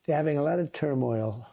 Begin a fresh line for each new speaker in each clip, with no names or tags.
They're having a lot of turmoil.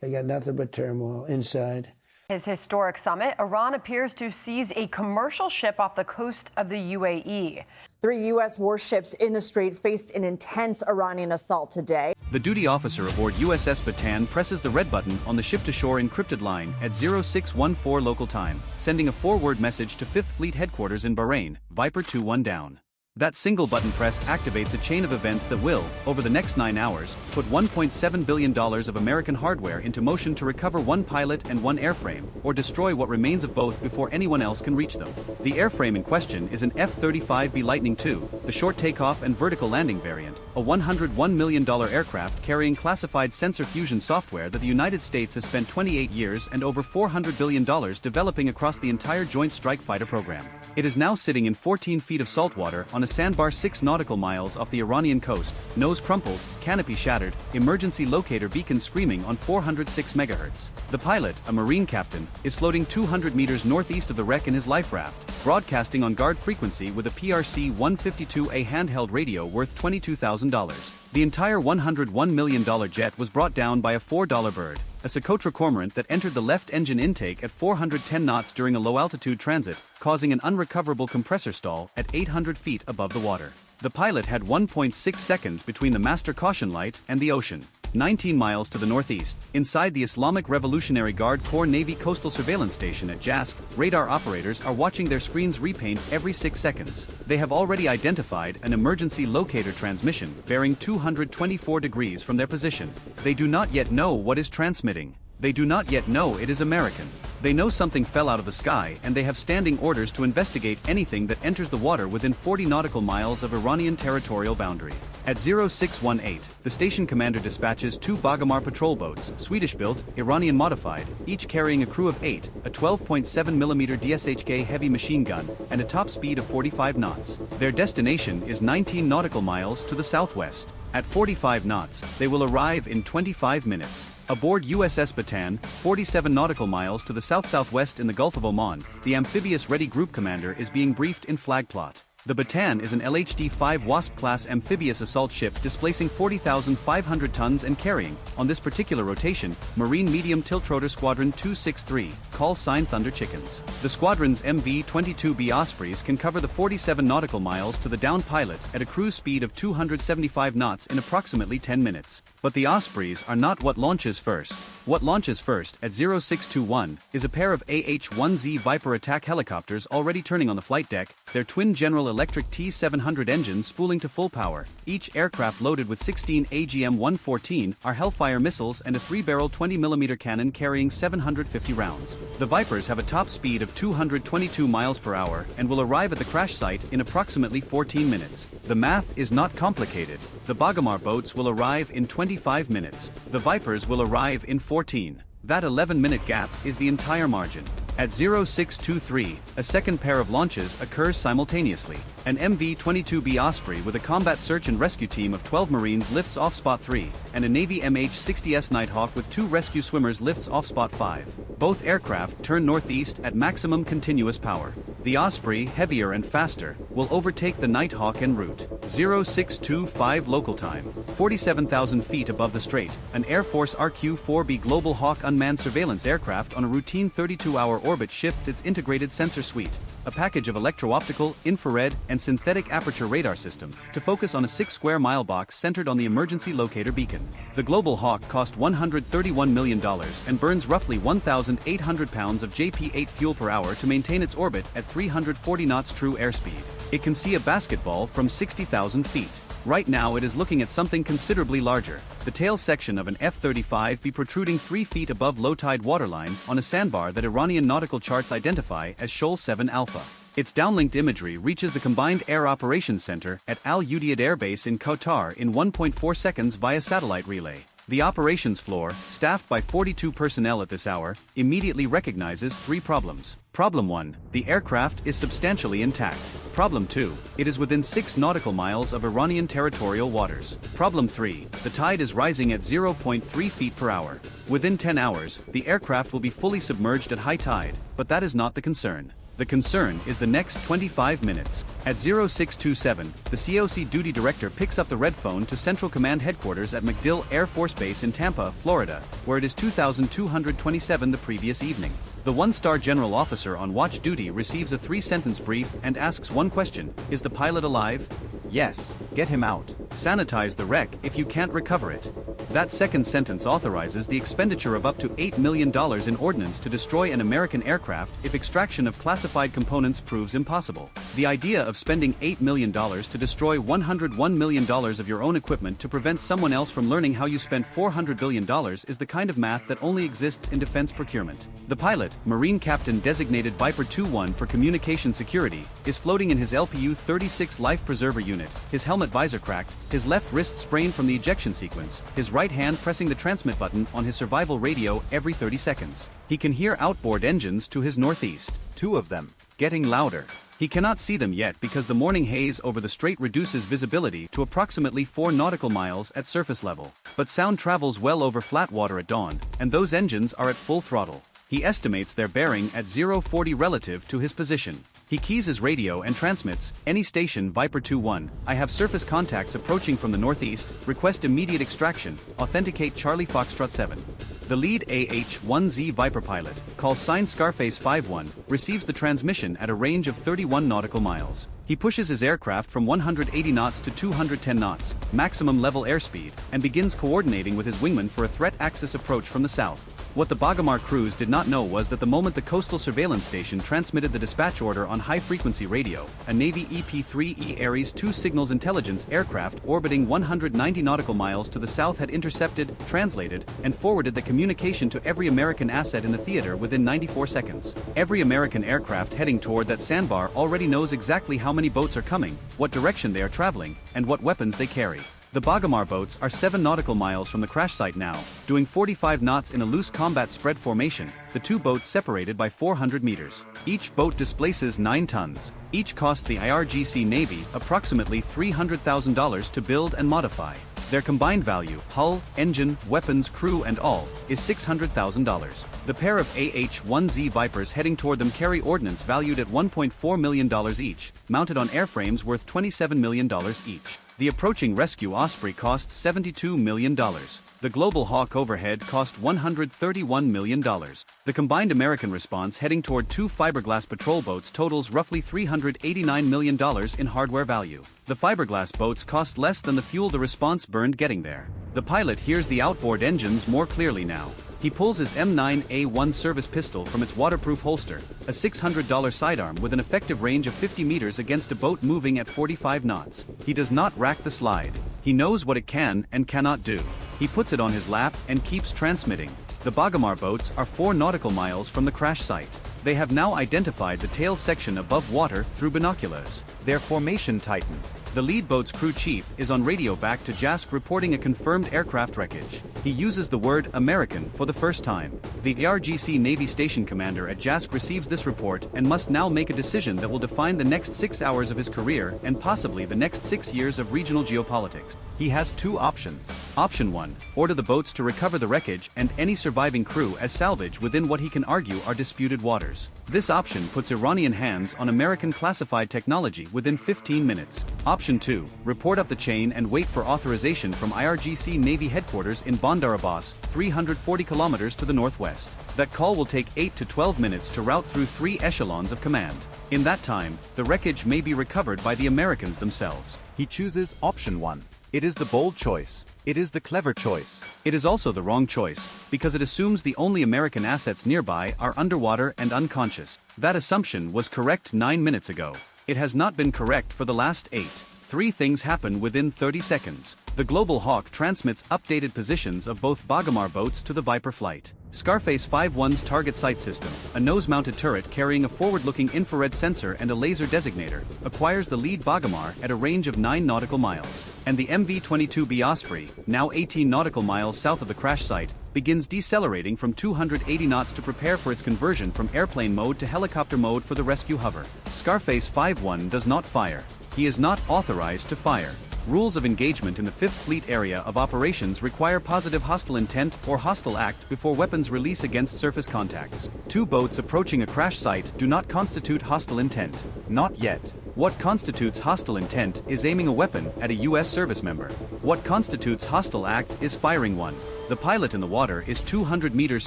They got nothing but turmoil inside.
His historic summit, Iran appears to seize a commercial ship off the coast of the UAE.
3 U.S. warships in the strait faced an intense Iranian assault today.
The duty officer aboard USS Bataan presses the red button on the ship-to-shore encrypted line at 0614 local time, sending a forward message to 5th Fleet headquarters in Bahrain, Viper 2-1 down. That single button press activates a chain of events that will, over the next 9 hours, put $1.7 billion of American hardware into motion to recover one pilot and one airframe, or destroy what remains of both before anyone else can reach them. The airframe in question is an F-35B Lightning II, the short takeoff and vertical landing variant, a $101 million aircraft carrying classified sensor fusion software that the United States has spent 28 years and over $400 billion developing across the entire Joint Strike Fighter program. It is now sitting in 14 feet of saltwater on a sandbar 6 nautical miles off the Iranian coast, nose crumpled, canopy shattered, emergency locator beacon screaming on 406 MHz. The pilot, a Marine captain, is floating 200 meters northeast of the wreck in his life raft, broadcasting on guard frequency with a PRC-152A handheld radio worth $22,000. The entire $101 million jet was brought down by a $4 bird, a Socotra cormorant that entered the left engine intake at 410 knots during a low-altitude transit, causing an unrecoverable compressor stall at 800 feet above the water. The pilot had 1.6 seconds between the master caution light and the ocean. 19 miles to the northeast, inside the Islamic Revolutionary Guard Corps Navy Coastal Surveillance Station at Jask, radar operators are watching their screens repaint every 6 seconds. They have already identified an emergency locator transmission bearing 224 degrees from their position. They do not yet know what is transmitting. They do not yet know it is American. They know something fell out of the sky and they have standing orders to investigate anything that enters the water within 40 nautical miles of Iranian territorial boundary. At 0618, the station commander dispatches 2 Bagamar patrol boats, Swedish-built, Iranian-modified, each carrying a crew of 8, a 12.7mm DSHK heavy machine gun, and a top speed of 45 knots. Their destination is 19 nautical miles to the southwest. At 45 knots, they will arrive in 25 minutes. Aboard USS Bataan, 47 nautical miles to the south-southwest in the Gulf of Oman, the amphibious Ready Group commander is being briefed in flag plot. The Bataan is an LHD-5 Wasp-class amphibious assault ship displacing 40,500 tons and carrying, on this particular rotation, Marine Medium Tiltrotor Squadron 263, call sign Thunder Chickens. The squadron's MV-22B Ospreys can cover the 47 nautical miles to the downed pilot at a cruise speed of 275 knots in approximately 10 minutes. But the Ospreys are not what launches first. What launches first, at 0621, is a pair of AH-1Z Viper attack helicopters already turning on the flight deck, their twin General Electric T-700 engines spooling to full power. Each aircraft loaded with 16 AGM-114 are Hellfire missiles and a 3-barrel 20mm cannon carrying 750 rounds. The Vipers have a top speed of 222 miles per hour and will arrive at the crash site in approximately 14 minutes. The math is not complicated. The Bagamar boats will arrive in 25 minutes. The Vipers will arrive in 14. That 11-minute gap is the entire margin. At 0623, a second pair of launches occurs simultaneously. An MV-22B Osprey with a combat search and rescue team of 12 Marines lifts off Spot 3, and a Navy MH-60S Nighthawk with 2 rescue swimmers lifts off Spot 5. Both aircraft turn northeast at maximum continuous power. The Osprey, heavier and faster, will overtake the Nighthawk en route. 0625 local time, 47,000 feet above the strait, an Air Force RQ-4B Global Hawk unmanned surveillance aircraft on a routine 32-hour orbit shifts its integrated sensor suite, a package of electro-optical, infrared, and synthetic aperture radar system, to focus on a 6-square-mile box centered on the emergency locator beacon. The Global Hawk cost $131 million and burns roughly 1,800 pounds of JP-8 fuel per hour to maintain its orbit at 340 knots true airspeed. It can see a basketball from 60,000 feet. Right now it is looking at something considerably larger, the tail section of an F-35 be protruding 3 feet above low-tide waterline on a sandbar that Iranian nautical charts identify as Shoal 7 Alpha. Its downlinked imagery reaches the Combined Air Operations Center at Al Udeid Air Base in Qatar in 1.4 seconds via satellite relay. The operations floor, staffed by 42 personnel at this hour, immediately recognizes 3 problems. Problem 1, the aircraft is substantially intact. Problem 2, it is within 6 nautical miles of Iranian territorial waters. Problem 3, the tide is rising at 0.3 feet per hour. Within 10 hours, the aircraft will be fully submerged at high tide, but that is not the concern. The concern is the next 25 minutes. At 0627, the COC duty director picks up the red phone to Central Command Headquarters at MacDill Air Force Base in Tampa, Florida, where it is 2,227 the previous evening. The one-star general officer on watch duty receives a 3-sentence brief and asks one question: is the pilot alive? Yes. Get him out. Sanitize the wreck if you can't recover it. That second sentence authorizes the expenditure of up to $8 million in ordnance to destroy an American aircraft if extraction of classified components proves impossible. The idea of spending $8 million to destroy $101 million of your own equipment to prevent someone else from learning how you spent $400 billion is the kind of math that only exists in defense procurement. The pilot, Marine Captain designated Viper 2-1 for communication security, is floating in his LPU-36 life preserver unit, his helmet visor cracked, his left wrist sprained from the ejection sequence, his right hand pressing the transmit button on his survival radio every 30 seconds. He can hear outboard engines to his northeast, 2 of them, getting louder. He cannot see them yet because the morning haze over the strait reduces visibility to approximately 4 nautical miles at surface level. But sound travels well over flat water at dawn, and those engines are at full throttle. He estimates their bearing at 040 relative to his position. He keys his radio and transmits, "Any station Viper 2-1, I have surface contacts approaching from the northeast, request immediate extraction, authenticate Charlie Foxtrot 7. The lead AH-1Z Viper pilot, call sign Scarface 5-1, receives the transmission at a range of 31 nautical miles. He pushes his aircraft from 180 knots to 210 knots, maximum level airspeed, and begins coordinating with his wingman for a threat axis approach from the south. What the Bagamar crews did not know was that the moment the coastal surveillance station transmitted the dispatch order on high-frequency radio, a Navy EP-3E Ares II signals intelligence aircraft orbiting 190 nautical miles to the south had intercepted, translated, and forwarded the communication to every American asset in the theater within 94 seconds. Every American aircraft heading toward that sandbar already knows exactly how many boats are coming, what direction they are traveling, and what weapons they carry. The Bagamar boats are 7 nautical miles from the crash site now, doing 45 knots in a loose combat spread formation, the 2 boats separated by 400 meters. Each boat displaces 9 tons. Each cost the IRGC Navy approximately $300,000 to build and modify. Their combined value, hull, engine, weapons, crew and all, is $600,000. The pair of AH-1Z Vipers heading toward them carry ordnance valued at $1.4 million each, mounted on airframes worth $27 million each. The approaching rescue Osprey cost $72 million. The Global Hawk overhead cost $131 million. The combined American response heading toward 2 fiberglass patrol boats totals roughly $389 million in hardware value. The fiberglass boats cost less than the fuel the response burned getting there. The pilot hears the outboard engines more clearly now. He pulls his M9A1 service pistol from its waterproof holster, a $600 sidearm with an effective range of 50 meters against a boat moving at 45 knots. He does not rack the slide. He knows what it can and cannot do. He puts it on his lap and keeps transmitting. The Bagamar boats are 4 nautical miles from the crash site. They have now identified the tail section above water through binoculars. Their formation tightened. The lead boat's crew chief is on radio back to JASC reporting a confirmed aircraft wreckage. He uses the word American for the first time. The IRGC Navy station commander at JASC receives this report and must now make a decision that will define the next 6 hours of his career and possibly the next 6 years of regional geopolitics. He has 2 options. Option 1, order the boats to recover the wreckage and any surviving crew as salvage within what he can argue are disputed waters. This option puts Iranian hands on American classified technology within 15 minutes. Option 2, report up the chain and wait for authorization from IRGC Navy headquarters in Bandar Abbas, 340 kilometers to the northwest. That call will take 8 to 12 minutes to route through 3 echelons of command. In that time, the wreckage may be recovered by the Americans themselves.
He chooses option 1. It is the bold choice. It is the clever choice.
It is also the wrong choice, because it assumes the only American assets nearby are underwater and unconscious. That assumption was correct 9 minutes ago. It has not been correct for the last 8. 3 things happen within 30 seconds. The Global Hawk transmits updated positions of both Bagamar boats to the Viper flight. Scarface 5-1's target sight system, a nose-mounted turret carrying a forward-looking infrared sensor and a laser designator, acquires the lead Bagamar at a range of 9 nautical miles. And the MV-22B Osprey, now 18 nautical miles south of the crash site, begins decelerating from 280 knots to prepare for its conversion from airplane mode to helicopter mode for the rescue hover. Scarface 5-1 does not fire. He is not authorized to fire. Rules of engagement in the 5th Fleet area of operations require positive hostile intent or hostile act before weapons release against surface contacts. 2 boats approaching a crash site do not constitute hostile intent. Not yet. What constitutes hostile intent is aiming a weapon at a U.S. service member. What constitutes hostile act is firing one. The pilot in the water is 200 meters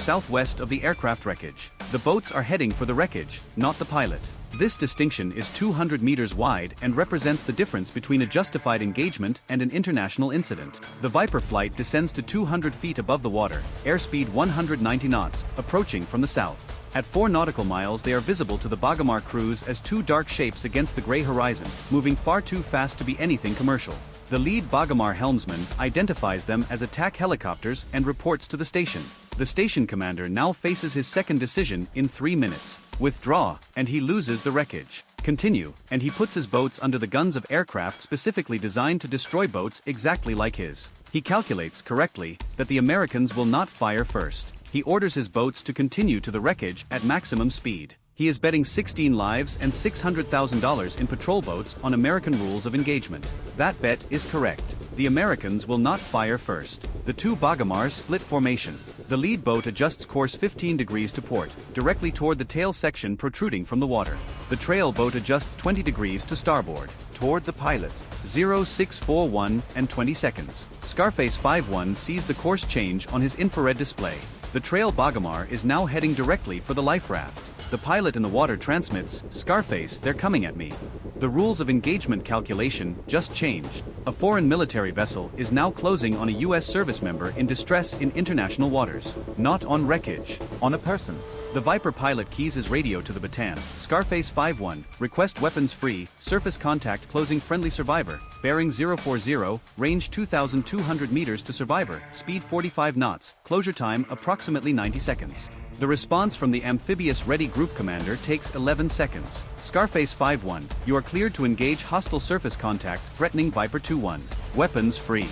southwest of the aircraft wreckage. The boats are heading for the wreckage, not the pilot. This distinction is 200 meters wide and represents the difference between a justified engagement and an international incident. The Viper flight descends to 200 feet above the water, airspeed 190 knots, approaching from the south. At 4 nautical miles they are visible to the Bagamar crews as 2 dark shapes against the gray horizon, moving far too fast to be anything commercial. The lead Bagamar helmsman identifies them as attack helicopters and reports to the station. The station commander now faces his second decision in 3 minutes. Withdraw, and he loses the wreckage. Continue, and he puts his boats under the guns of aircraft specifically designed to destroy boats exactly like his. He calculates correctly that the Americans will not fire first. He orders his boats to continue to the wreckage at maximum speed. He is betting 16 lives and $600,000 in patrol boats on American rules of engagement. That bet is correct. The Americans will not fire first. The 2 Bagamars split formation. The lead boat adjusts course 15 degrees to port, directly toward the tail section protruding from the water. The trail boat adjusts 20 degrees to starboard,
Toward the pilot.
0641 and 20 seconds. Scarface 5-1 sees the course change on his infrared display. The trail Bagamar is now heading directly for the life raft. The pilot in the water transmits, "Scarface, they're coming at me." The rules of engagement calculation just changed. A foreign military vessel is now closing on a U.S. service member in distress in international waters, not on wreckage.
On a person.
The Viper pilot keys his radio to the baton. Scarface 5-1, request weapons free, surface contact closing friendly survivor, bearing 040, range 2,200 meters to survivor, speed 45 knots, closure time approximately 90 seconds. The response from the amphibious ready group commander takes 11 seconds. Scarface 5-1, you are cleared to engage hostile surface contacts threatening Viper 2-1. Weapons free.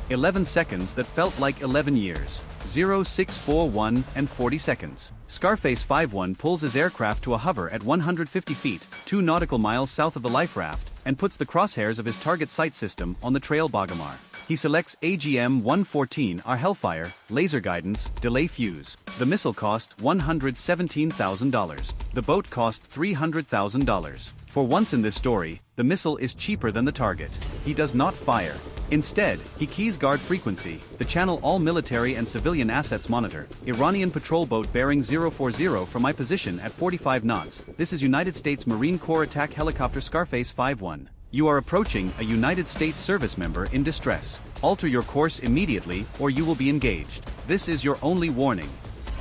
11 seconds that felt like 11 years. 0641 and 40 seconds. Scarface 5-1 pulls his aircraft to a hover at 150 feet, 2 nautical miles south of the life raft, and puts the crosshairs of his target sight system on the trail Bagamar. He selects AGM-114R Hellfire, laser guidance, delay fuse. The missile cost $117,000. The boat cost $300,000. For once in this story, the missile is cheaper than the target. He does not fire. Instead, he keys guard frequency, the channel all military and civilian assets monitor. Iranian patrol boat bearing 040 from my position at 45 knots. This is United States Marine Corps attack helicopter Scarface 5-1. You are approaching a United States service member in distress. Alter your course immediately or you will be engaged. This is your only warning.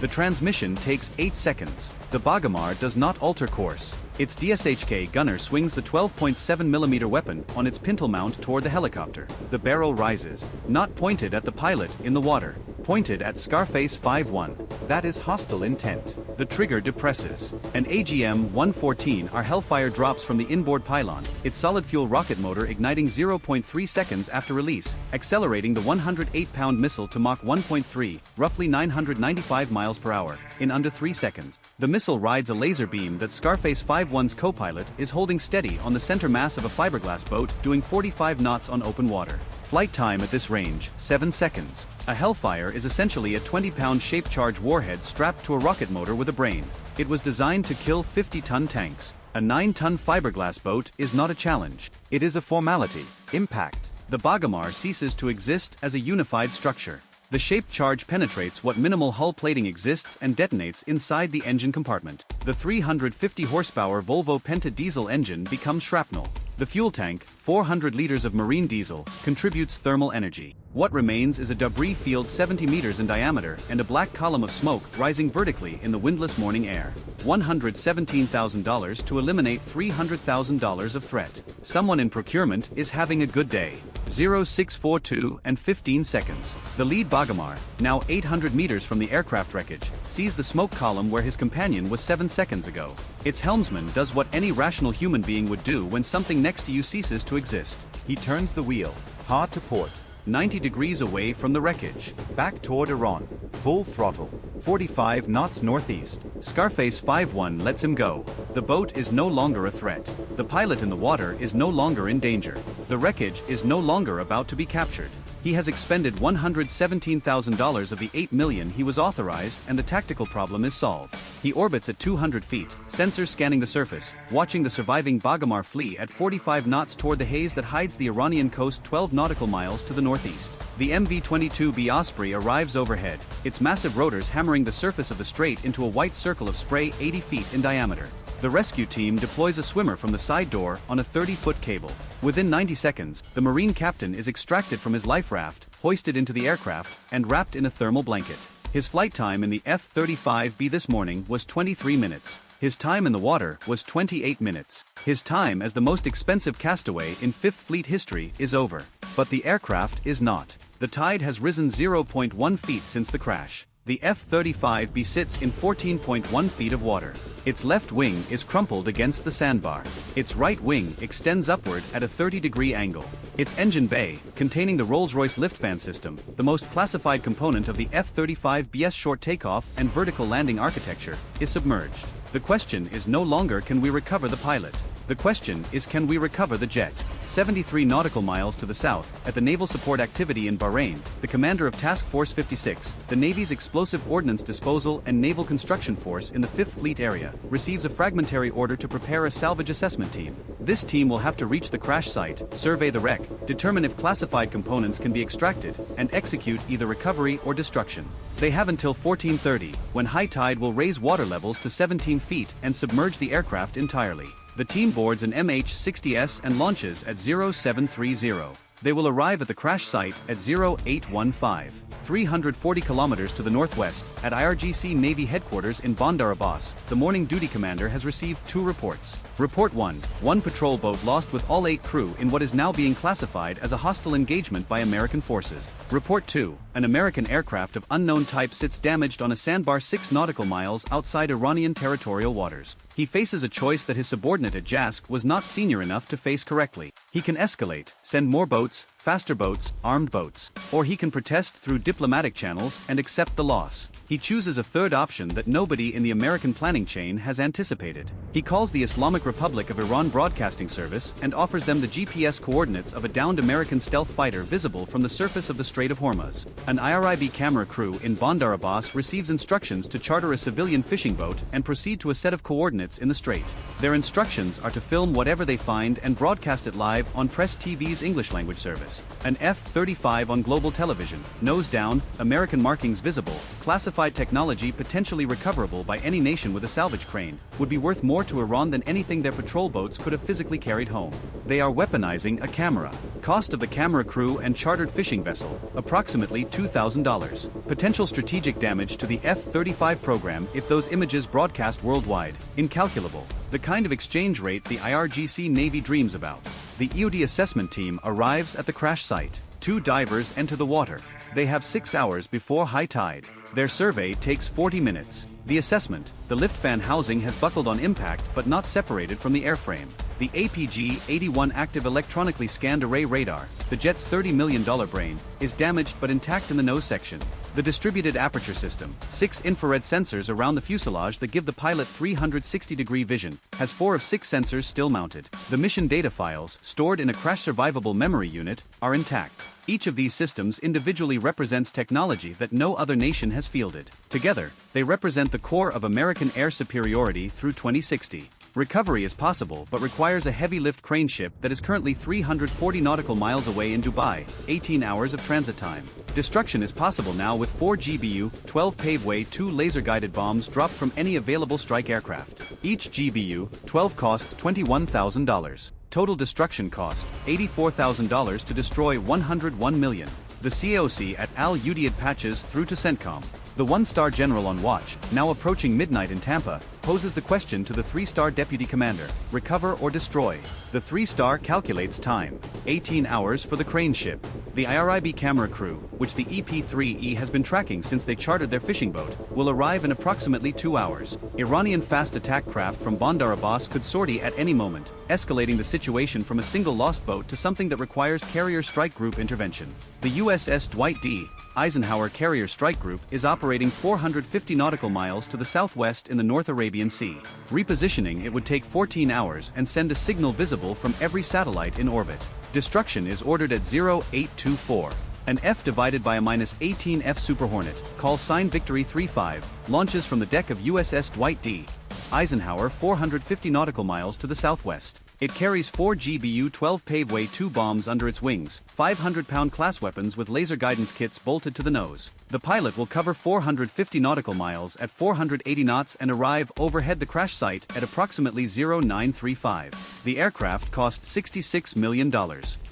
The transmission takes 8 seconds. The Bagamar does not alter course. Its DSHK gunner swings the 12.7mm weapon on its pintle mount toward the helicopter. The barrel rises, not pointed at the pilot in the water, pointed at Scarface 5-1.
That is hostile intent.
The trigger depresses. An AGM-114R Hellfire drops from the inboard pylon, its solid fuel rocket motor igniting 0.3 seconds after release, accelerating the 108-pound missile to Mach 1.3, roughly 995 miles per hour, in under 3 seconds. The missile rides a laser beam that Scarface 5-1's co-pilot is holding steady on the center mass of a fiberglass boat doing 45 knots on open water. Flight time at this range, 7 seconds. A Hellfire is essentially a 20-pound shape-charge warhead strapped to a rocket motor with a brain. It was designed to kill 50-ton tanks. A 9-ton fiberglass boat is not a challenge.
It is a formality. Impact.
The Bagamar ceases to exist as a unified structure. The shape charge penetrates what minimal hull plating exists and detonates inside the engine compartment. The 350 horsepower Volvo Penta diesel engine becomes shrapnel. The fuel tank, 400 liters of marine diesel, contributes thermal energy. What remains is a debris field 70 meters in diameter and a black column of smoke rising vertically in the windless morning air. $117,000 to eliminate $300,000 of threat. Someone in procurement is having a good day. 0642 and 15 seconds. The lead Bagamar, now 800 meters from the aircraft wreckage, sees the smoke column where his companion was 7 seconds ago. Its helmsman does what any rational human being would do when something next to you ceases to exist.
He turns the wheel, hard to port.
90 degrees away from the wreckage.
Back toward Iran. Full throttle. 45 knots northeast.
Scarface 5-1 lets him go. The boat is no longer a threat. The pilot in the water is no longer in danger. The wreckage is no longer about to be captured. He has expended $117,000 of the $8 million he was authorized, and the tactical problem is solved. He orbits at 200 feet, sensors scanning the surface, watching the surviving Bagamar flee at 45 knots toward the haze that hides the Iranian coast 12 nautical miles to the northeast. The MV-22B Osprey arrives overhead, its massive rotors hammering the surface of the strait into a white circle of spray 80 feet in diameter. The rescue team deploys a swimmer from the side door on a 30-foot cable. Within 90 seconds, the Marine captain is extracted from his life raft, hoisted into the aircraft, and wrapped in a thermal blanket. His flight time in the F-35B this morning was 23 minutes. His time in the water was 28 minutes. His time as the most expensive castaway in Fifth Fleet history is over. But the aircraft is not. The tide has risen 0.1 feet since the crash. The F-35B sits in 14.1 feet of water. Its left wing is crumpled against the sandbar. Its right wing extends upward at a 30-degree angle. Its engine bay, containing the Rolls-Royce lift fan system, the most classified component of the F-35B's short takeoff and vertical landing architecture, is submerged. The question is no longer can we recover the pilot. The question is can we recover the jet. 73 nautical miles to the south, at the Naval Support Activity in Bahrain, the commander of Task Force 56, the Navy's Explosive Ordnance Disposal and Naval Construction Force in the 5th Fleet area, receives a fragmentary order to prepare a salvage assessment team. This team will have to reach the crash site, survey the wreck, determine if classified components can be extracted, and execute either recovery or destruction. They have until 14:30, when high tide will raise water levels to 17 feet and submerge the aircraft entirely. The team boards an MH-60S and launches at 0730. They will arrive at the crash site at 0815, 340 kilometers to the northwest, at IRGC Navy headquarters in Bandar Abbas. The morning duty commander has received 2 reports. Report 1. One patrol boat lost with all 8 crew in what is now being classified as a hostile engagement by American forces. Report 2. An American aircraft of unknown type sits damaged on a sandbar 6 nautical miles outside Iranian territorial waters. He faces a choice that his subordinate at JASC was not senior enough to face correctly. He can escalate, send more boats, faster boats, armed boats, or he can protest through diplomatic channels and accept the loss. He chooses a third option that nobody in the American planning chain has anticipated. He calls the Islamic Republic of Iran Broadcasting Service and offers them the GPS coordinates of a downed American stealth fighter visible from the surface of the Strait of Hormuz. An IRIB camera crew in Bandar Abbas receives instructions to charter a civilian fishing boat and proceed to a set of coordinates in the strait. Their instructions are to film whatever they find and broadcast it live on Press TV's English language service. An F-35 on global television, nose down, American markings visible, classified technology potentially recoverable by any nation with a salvage crane, would be worth more to Iran than anything their patrol boats could have physically carried home. They are weaponizing a camera. Cost of the camera crew and chartered fishing vessel, approximately $2,000. Potential strategic damage to the F-35 program if those images broadcast worldwide, incalculable. The kind of exchange rate the IRGC Navy dreams about. The EOD assessment team arrives at the crash site. 2 divers enter the water. They have 6 hours before high tide. Their survey takes 40 minutes. The assessment: the lift fan housing has buckled on impact but not separated from the airframe. The APG-81 active electronically scanned array radar, the jet's $30 million brain, is damaged but intact in the nose section. The distributed aperture system, 6 infrared sensors around the fuselage that give the pilot 360-degree vision, has 4 of 6 sensors still mounted. The mission data files, stored in a crash-survivable memory unit, are intact. Each of these systems individually represents technology that no other nation has fielded. Together, they represent the core of American air superiority through 2060. Recovery is possible but requires a heavy-lift crane ship that is currently 340 nautical miles away in Dubai, 18 hours of transit time. Destruction is possible now with 4 GBU, 12 paveway 2 laser-guided bombs dropped from any available strike aircraft. Each GBU, 12 costs $21,000. Total destruction cost, $84,000 to destroy 101 million. The CAOC at Al Udeid patches through to CENTCOM. The 1-star general on watch, now approaching midnight in Tampa, poses the question to the 3-star deputy commander: recover or destroy? The 3-star calculates time: 18 hours for the crane ship. The IRIB camera crew, which the EP-3E has been tracking since they chartered their fishing boat, will arrive in approximately 2 hours. Iranian fast attack craft from Bandar Abbas could sortie at any moment, escalating the situation from a single lost boat to something that requires carrier strike group intervention. The USS Dwight D. Eisenhower Carrier Strike Group is operating 450 nautical miles to the southwest in the North Arabian Sea. Repositioning it would take 14 hours and send a signal visible from every satellite in orbit. Destruction is ordered at 0824. An F divided by a -18 F Super Hornet, call sign Victory 35, launches from the deck of USS Dwight D. Eisenhower 450 nautical miles to the southwest. It carries 4 GBU-12 Paveway 2 bombs under its wings, 500-pound class weapons with laser guidance kits bolted to the nose. The pilot will cover 450 nautical miles at 480 knots and arrive overhead the crash site at approximately 0935. The aircraft cost $66 million.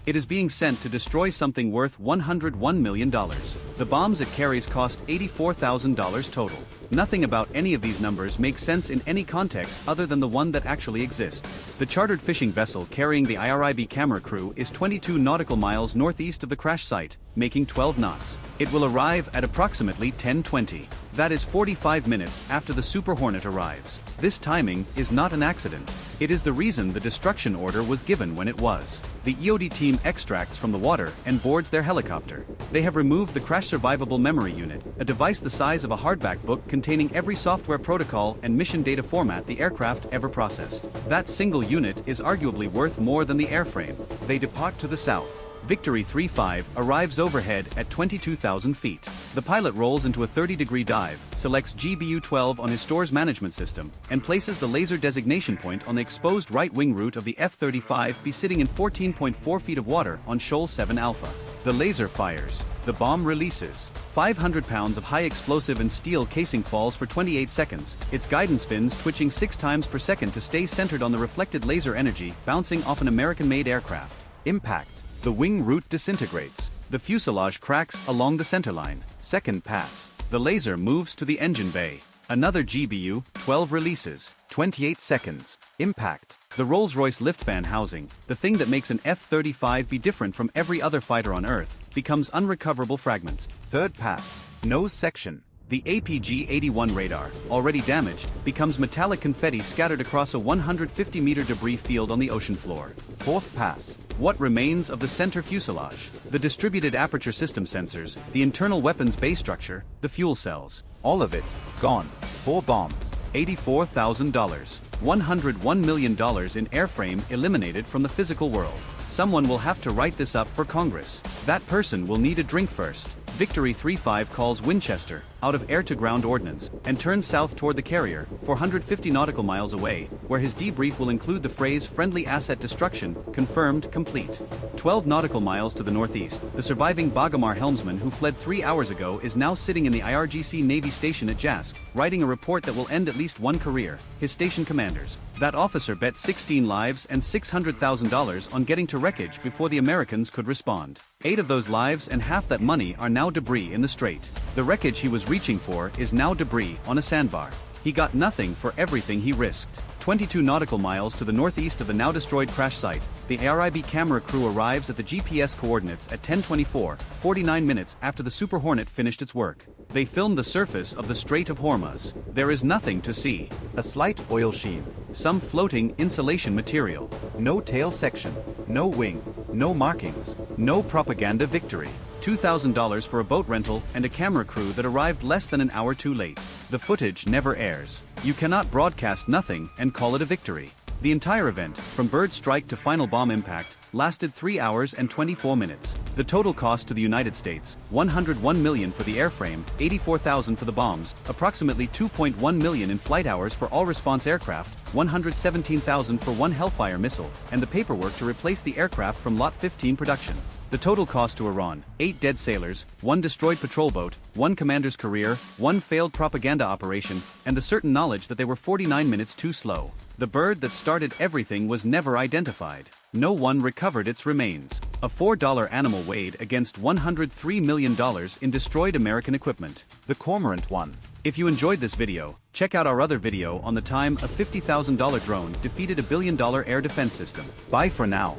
It is being sent to destroy something worth $101 million. The bombs it carries cost $84,000 total. Nothing about any of these numbers makes sense in any context other than the one that actually exists. The chartered fishing vessel carrying the IRIB camera crew is 22 nautical miles northeast of the crash site, making 12 knots. It will arrive at approximately 10:20. That is 45 minutes after the Super Hornet arrives. This timing is not an accident. It is the reason the destruction order was given when it was. The EOD team extracts from the water and boards their helicopter. They have removed the crash survivable memory unit, a device the size of a hardback book containing every software protocol and mission data format the aircraft ever processed. That single unit is arguably worth more than the airframe. They depart to the south. Victory 35 arrives overhead at 22,000 feet. The pilot rolls into a 30-degree dive, selects GBU-12 on his stores management system, and places the laser designation point on the exposed right wing root of the F-35 be sitting in 14.4 feet of water on Shoal 7 Alpha. The laser fires. The bomb releases. 500 pounds of high explosive and steel casing falls for 28 seconds, its guidance fins twitching 6 times per second to stay centered on the reflected laser energy bouncing off an American-made aircraft. Impact. The wing root disintegrates. The fuselage cracks along the centerline. Second pass. The laser moves to the engine bay. Another GBU-12 releases. 28 seconds. Impact. The Rolls-Royce lift fan housing, the thing that makes an F-35 be different from every other fighter on Earth, becomes unrecoverable fragments. Third pass. Nose section. The APG-81 radar, already damaged, becomes metallic confetti scattered across a 150-meter debris field on the ocean floor. Fourth pass. What remains of the center fuselage? The distributed aperture system sensors, the internal weapons bay structure, the fuel cells. All of it, gone. 4 bombs. $84,000. $101 million in airframe eliminated from the physical world. Someone will have to write this up for Congress. That person will need a drink first. Victory 35 calls Winchester, out of air-to-ground ordnance, and turns south toward the carrier, 450 nautical miles away, where his debrief will include the phrase friendly asset destruction, confirmed, complete. 12 nautical miles to the northeast, the surviving Bagamar helmsman who fled 3 hours ago is now sitting in the IRGC Navy station at Jask, writing a report that will end at least one career, his station commander's. That officer bet 16 lives and $600,000 on getting to wreckage before the Americans could respond. 8 of those lives and half that money are now debris in the strait. The wreckage he was reaching for is now debris on a sandbar. He got nothing for everything he risked. 22 nautical miles to the northeast of the now-destroyed crash site, the ARIB camera crew arrives at the GPS coordinates at 10:24, 49 minutes after the Super Hornet finished its work. They filmed the surface of the Strait of Hormuz. There is nothing to see.
A slight oil sheen.
Some floating insulation material.
No tail section. No wing. No markings.
No propaganda victory. $2,000 for a boat rental and a camera crew that arrived less than an hour too late. The footage never airs. You cannot broadcast nothing and call it a victory. The entire event, from bird strike to final bomb impact, lasted 3 hours and 24 minutes. The total cost to the United States, $101 million for the airframe, $84,000 for the bombs, approximately $2.1 million in flight hours for all response aircraft, $117,000 for one Hellfire missile, and the paperwork to replace the aircraft from Lot 15 production. The total cost to Iran, 8 dead sailors, 1 destroyed patrol boat, 1 commander's career, 1 failed propaganda operation, and the certain knowledge that they were 49 minutes too slow. The bird that started everything was never identified. No one recovered its remains. A $4 animal weighed against $103 million in destroyed American equipment.
The Cormorant won.
If you enjoyed this video, check out our other video on the time a $50,000 drone defeated a $1 billion air defense system. Bye for now.